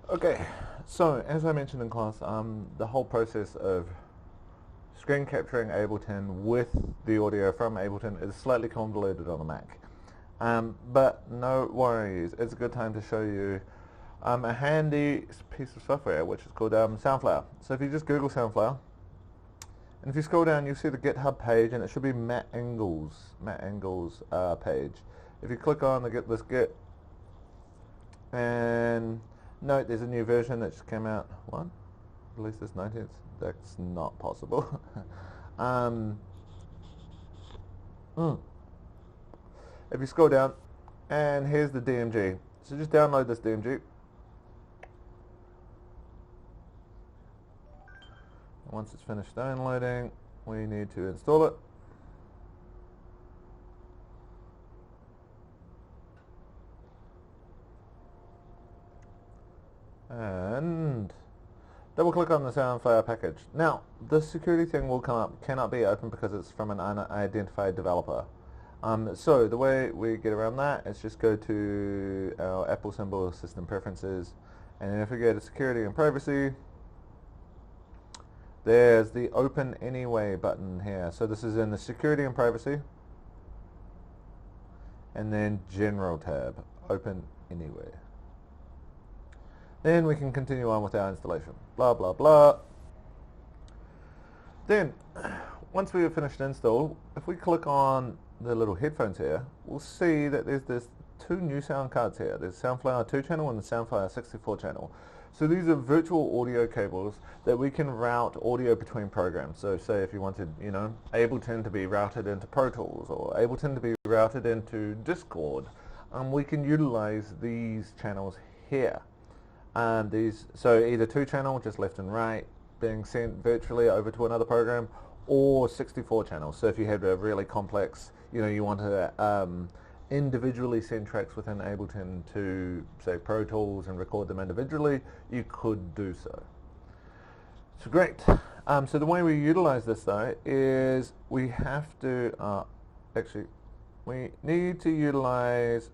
Okay, so as I mentioned in class, the whole process of screen capturing Ableton with the audio from Ableton is slightly convoluted on a Mac. But no worries, it's a good time to show you a handy piece of software which is called Soundflower. So if you just Google Soundflower, and if you scroll down, you'll see the GitHub page, and it should be Matt Engel's page. If you click on this Git, and note there's a new version that just came out. What? Released this 19th? That's not possible. If you scroll down, and here's the DMG. So just download this DMG. Once it's finished downloading, we need to install it. And double click on the Soundflower package. Now, the security thing will come up, cannot be opened because it's from an unidentified developer. So the way we get around that is just go to our Apple symbol, system preferences, and then if we go to security and privacy, there's the open anyway button here. So this is in the security and privacy, and then general tab, open anyway. Then we can continue on with our installation. Blah, blah, blah. Then, once we have finished install, if we click on the little headphones here, we'll see that there's two new sound cards here. There's Soundflower 2 channel and the Soundflower 64 channel. So these are virtual audio cables that we can route audio between programs. So say if you wanted, Ableton to be routed into Pro Tools or Ableton to be routed into Discord, we can utilize these channels here. So either 2 channel, just left and right, being sent virtually over to another program, or 64 channels. So if you had a really complex, you want to individually send tracks within Ableton to, say, Pro Tools and record them individually, you could do so. So great. So the way we utilize this though is we have to, we need to utilize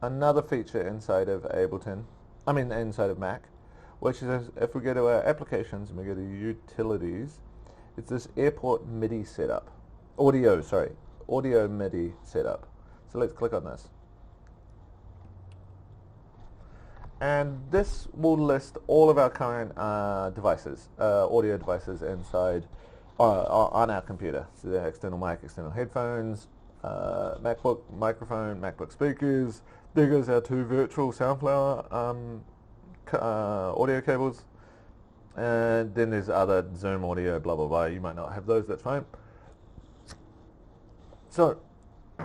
another feature inside of inside of Mac, which is if we go to our applications and we go to utilities, it's this airport MIDI setup. Audio MIDI setup. So let's click on this. And this will list all of our current devices, audio devices inside on our computer. So the external mic, external headphones, MacBook microphone, MacBook speakers. There goes our 2 virtual Soundflower audio cables, and then there's other Zoom audio, blah blah blah. You might not have those, that's fine. So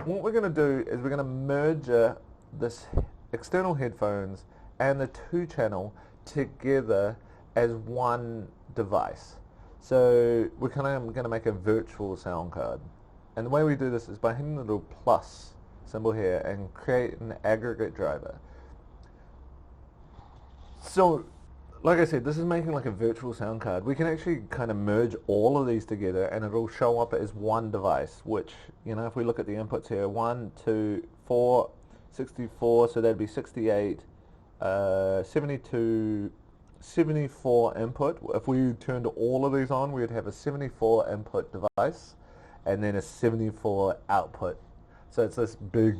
what we're going to do is we're going to merge this external headphones and the 2 channel together as one device. So we're kind of going to make a virtual sound card. And the way we do this is by hitting the little plus symbol here and create an aggregate driver. So, like I said, this is making like a virtual sound card. We can actually kind of merge all of these together and it'll show up as one device, which, if we look at the inputs here, 1, 2, 4, 64, so that'd be 68, 72, 74 input. If we turned all of these on, we'd have a 74 input device and then a 74 output. So it's this big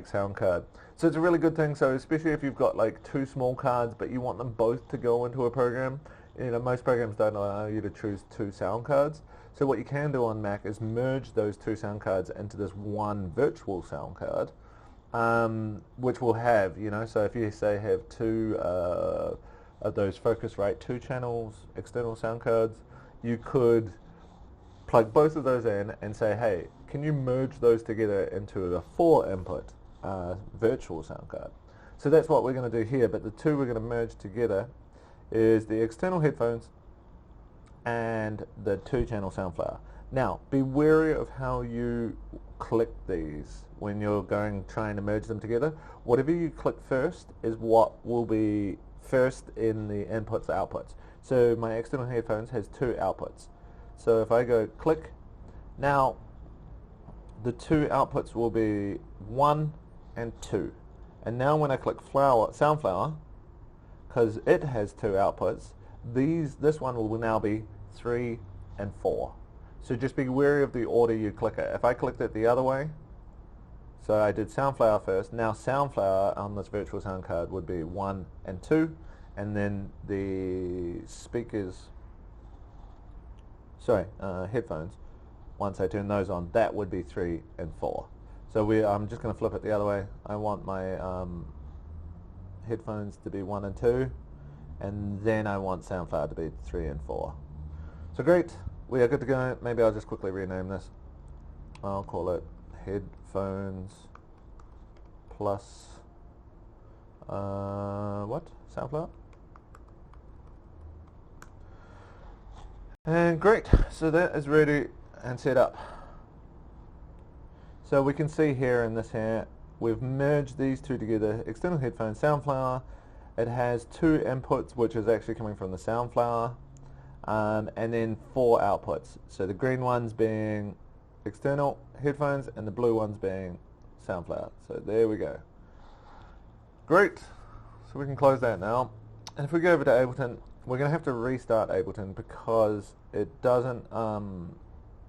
sound card. So it's a really good thing. So especially if you've got 2 small cards, but you want them both to go into a program. Most programs don't allow you to choose 2 sound cards. So what you can do on Mac is merge those 2 sound cards into this one virtual sound card, which will have, so if you say have 2 of those Focusrite 2 channels external sound cards, you could plug both of those in and say, hey, can you merge those together into a 4 input virtual sound card? So that's what we're going to do here, but the 2 we're going to merge together is the external headphones and the 2 channel Soundflower. Now, be wary of how you click these when you're trying to merge them together. Whatever you click first is what will be first in the inputs outputs. So my external headphones has 2 outputs. So if I go click, now the 2 outputs will be 1 and 2. And now when I click Soundflower, because it has 2 outputs, this one will now be 3 and 4. So just be wary of the order you click it. If I clicked it the other way, so I did Soundflower first, now Soundflower on this virtual sound card would be 1 and 2, and then the speakers, headphones, once I turn those on, that would be 3 and 4. So I'm just going to flip it the other way. I want my headphones to be 1 and 2, and then I want Soundflower to be 3 and 4. So great, we are good to go. Maybe I'll just quickly rename this. I'll call it headphones plus Soundflower. And great, so that is ready and set up. So we can see here in this here, we've merged these two together. External headphones, Soundflower. It has 2 inputs, which is actually coming from the Soundflower, and then 4 outputs. So the green ones being external headphones and the blue ones being Soundflower. So there we go. Great. So we can close that now. And if we go over to Ableton, we're going to have to restart Ableton because it doesn't,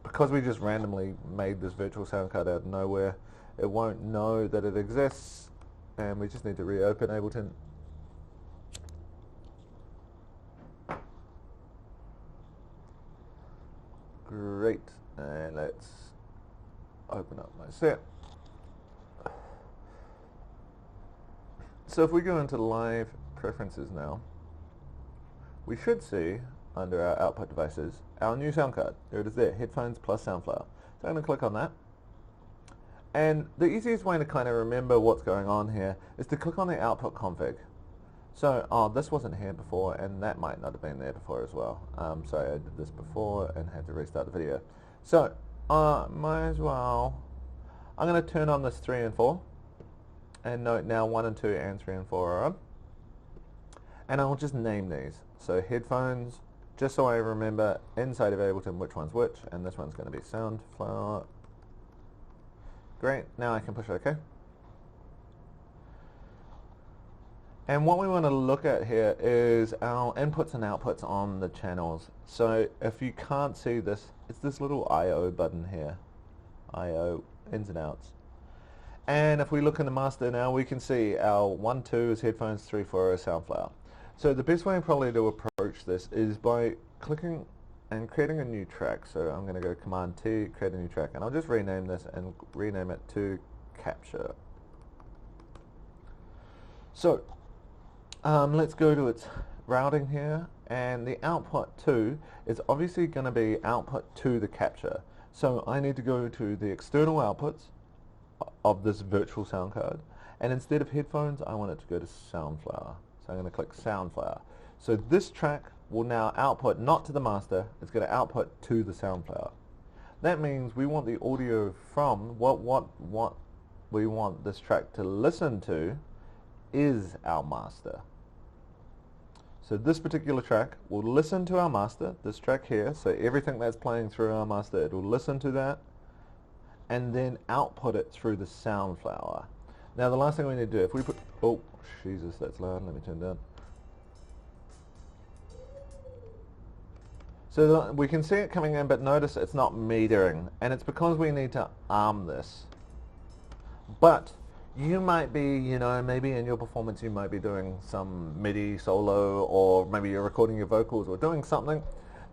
because we just randomly made this virtual sound card out of nowhere, it won't know that it exists, and we just need to reopen Ableton. Great, and let's open up my set. So if we go into live preferences now, we should see under our output devices our new sound card. There it is there, headphones plus Soundflower. So I'm going to click on that. And the easiest way to kind of remember what's going on here is to click on the output config. So, this wasn't here before, and that might not have been there before as well. Sorry, I did this before and had to restart the video. So, might as well, I'm going to turn on this 3 and 4. And note now 1 and 2 and 3 and 4 are on. And I'll just name these. So headphones, just so I remember inside of Ableton which one's which, and this one's going to be Soundflower. Great, now I can push OK. And what we want to look at here is our inputs and outputs on the channels. So if you can't see this, it's this little I/O button here. I/O, ins and outs. And if we look in the master now, we can see our 1, 2 is headphones, 3, 4 is Soundflower. So the best way probably to approach this is by clicking and creating a new track. So I'm going to go Command T, create a new track, and I'll just rename this and rename it to Capture. So let's go to its routing here, and the output to is obviously going to be output to the capture. So I need to go to the external outputs of this virtual sound card, and instead of headphones I want it to go to Soundflower. So I'm going to click Soundflower. So this track will now output not to the master, it's going to output to the Soundflower. That means we want the audio from what we want this track to listen to is our master. So this particular track will listen to our master, this track here, so everything that's playing through our master, it will listen to that and then output it through the Soundflower. Now the last thing we need to do, if we put, oh Jesus, that's loud, let me turn down. So we can see it coming in, but notice it's not metering, and it's because we need to arm this. But you might be, maybe in your performance you might be doing some MIDI solo, or maybe you're recording your vocals or doing something.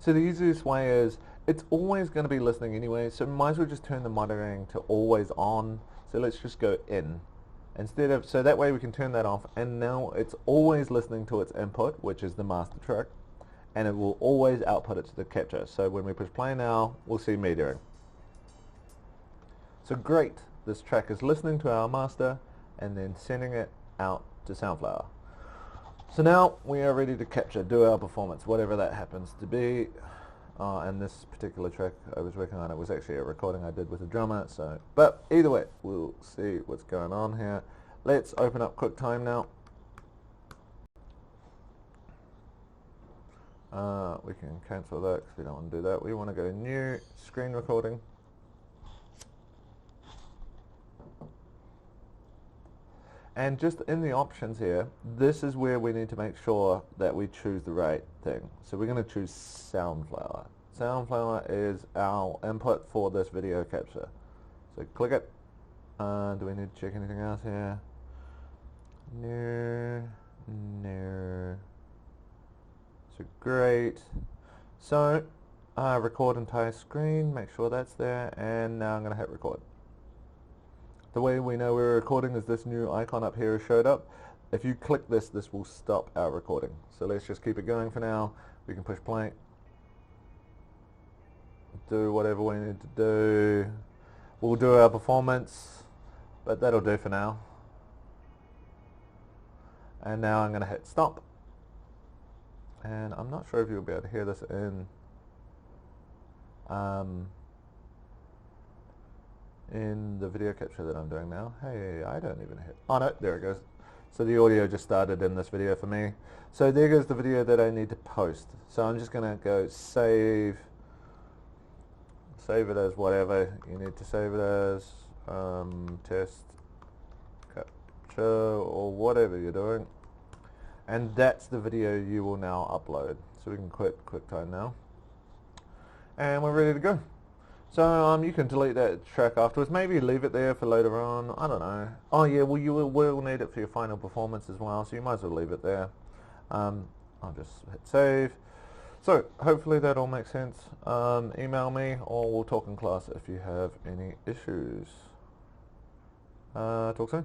So the easiest way is, it's always going to be listening anyway, so might as well just turn the monitoring to always on. So let's just go in. So that way we can turn that off, and now it's always listening to its input, which is the master track, and it will always output it to the capture. So when we push play now, we'll see metering. So great, this track is listening to our master and then sending it out to Soundflower. So now we are ready to capture, do our performance, whatever that happens to be. And this particular track I was working on, it was actually a recording I did with a drummer, but either way, we'll see what's going on here. Let's open up QuickTime now. We can cancel that because we don't want to do that. We want to go new, screen recording. And just in the options here, this is where we need to make sure that we choose the right thing. So we're going to choose Soundflower. Soundflower is our input for this video capture. So click it. Do we need to check anything else here? No. No. So great. So record entire screen, make sure that's there, and now I'm going to hit record. The way we know we're recording is this new icon up here has showed up. If you click this, this will stop our recording. So let's just keep it going for now. We can push play. Do whatever we need to do. We'll do our performance, but that'll do for now. And now I'm going to hit stop. And I'm not sure if you'll be able to hear this in the video capture that I'm doing now. Hey, I don't even hear. Oh no, there it goes. So the audio just started in this video for me. So there goes the video that I need to post. So I'm just going to go save it as whatever you need to save it as, test capture or whatever you're doing. And that's the video you will now upload. So we can quit QuickTime now. And we're ready to go. So you can delete that track afterwards. Maybe leave it there for later on. I don't know. Oh yeah, well you will need it for your final performance as well, so you might as well leave it there. I'll just hit save. So hopefully that all makes sense. Email me or we'll talk in class if you have any issues. Talk soon.